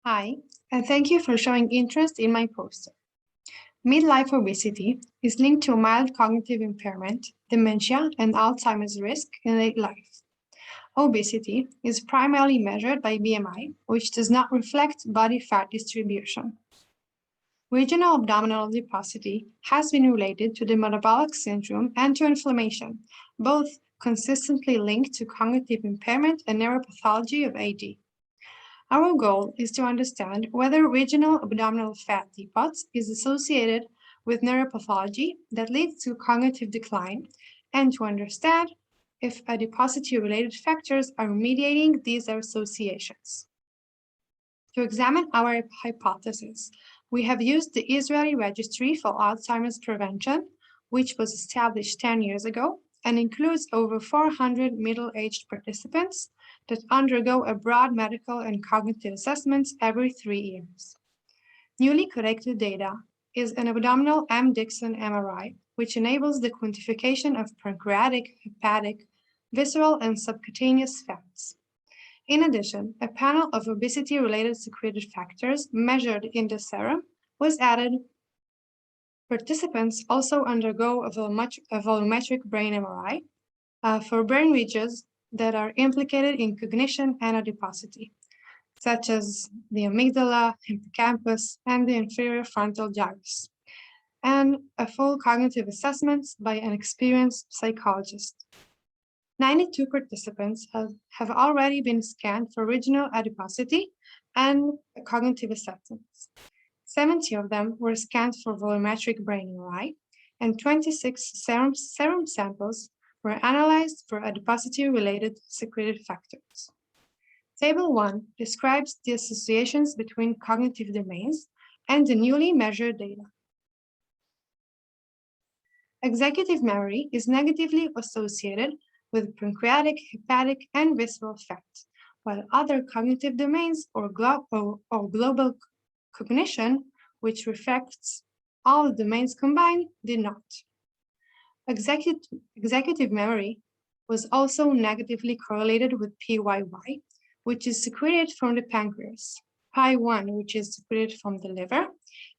Hi, and thank you for showing interest in my poster. Midlife obesity is linked to mild cognitive impairment, dementia, and Alzheimer's risk in late life. Obesity is primarily measured by BMI, which does not reflect body fat distribution. Regional abdominal adiposity has been related to the metabolic syndrome and to inflammation, both consistently linked to cognitive impairment and neuropathology of AD. Our goal is to understand whether regional abdominal fat depots is associated with neuropathology that leads to cognitive decline, and to understand if adiposity-related factors are mediating these associations. To examine our hypothesis, we have used the Israeli Registry for Alzheimer's Prevention, which was established 10 years ago and includes over 400 middle-aged participants that undergo a broad medical and cognitive assessments every 3 years. Newly collected data is an abdominal M-Dixon MRI, which enables the quantification of pancreatic, hepatic, visceral, and subcutaneous fats. In addition, a panel of obesity-related secreted factors measured in the serum was added. Participants also undergo a volumetric brain MRI for brain regions that are implicated in cognition and adiposity, such as the amygdala, hippocampus, and the inferior frontal gyrus, and a full cognitive assessment by an experienced psychologist. 92 participants have already been scanned for regional adiposity and cognitive assessments. 70 of them were scanned for volumetric brain MRI, and 26 serum samples were analyzed for adiposity-related secreted factors. Table 1 describes the associations between cognitive domains and the newly measured data. Executive memory is negatively associated with pancreatic, hepatic, and visceral fat, while other cognitive domains or global cognition, which reflects all domains combined, did not. Executive memory was also negatively correlated with PYY, which is secreted from the pancreas, PI1, which is secreted from the liver,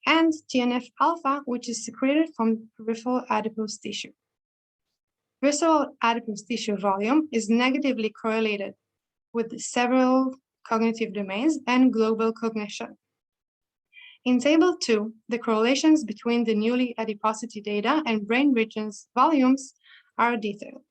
and TNF-alpha, which is secreted from peripheral adipose tissue. Visceral adipose tissue volume is negatively correlated with several cognitive domains and global cognition. In Table 2, the correlations between the newly adiposity data and brain regions volumes are detailed.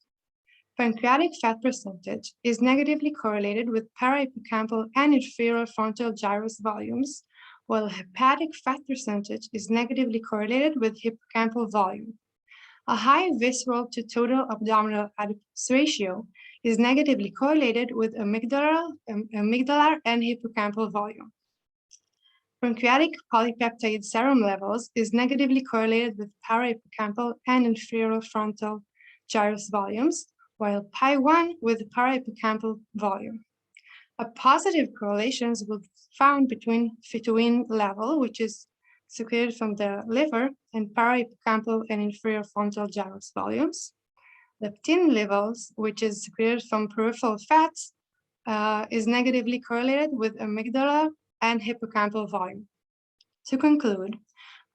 Pancreatic fat percentage is negatively correlated with parahippocampal and inferior frontal gyrus volumes, while hepatic fat percentage is negatively correlated with hippocampal volume. A high visceral to total abdominal adipose ratio is negatively correlated with amygdalar and hippocampal volume. Pancreatic polypeptide serum levels is negatively correlated with parahippocampal and inferior frontal gyrus volumes, while PI1 with parahippocampal volume. A positive correlations were found between phytoin level, which is secreted from the liver, and parahippocampal and inferior frontal gyrus volumes. Leptin levels, which is secreted from peripheral fats, is negatively correlated with amygdala and hippocampal volume. To conclude,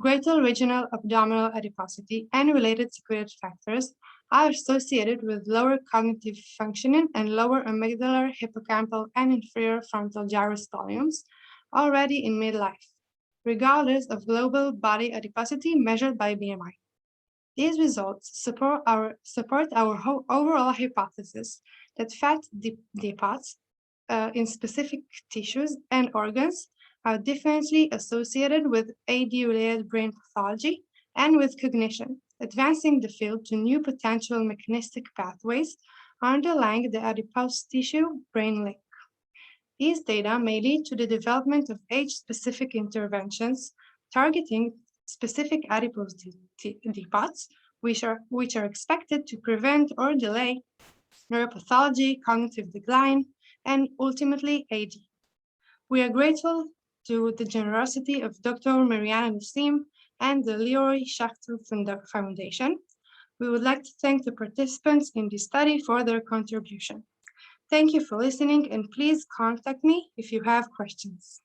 greater regional abdominal adiposity and related secreted factors are associated with lower cognitive functioning and lower amygdala, hippocampal, and inferior frontal gyrus volumes already in midlife, regardless of global body adiposity measured by BMI. These results support our overall hypothesis that fat depots in specific tissues and organs are differently associated with AD-related brain pathology and with cognition, advancing the field to new potential mechanistic pathways underlying the adipose tissue-brain link. These data may lead to the development of age-specific interventions targeting specific adipose depots, which are expected to prevent or delay neuropathology, cognitive decline, and ultimately AD. We are grateful to the generosity of Dr. Mariana Nassim and the Leroy Schachter Foundation. We would like to thank the participants in this study for their contribution. Thank you for listening, and please contact me if you have questions.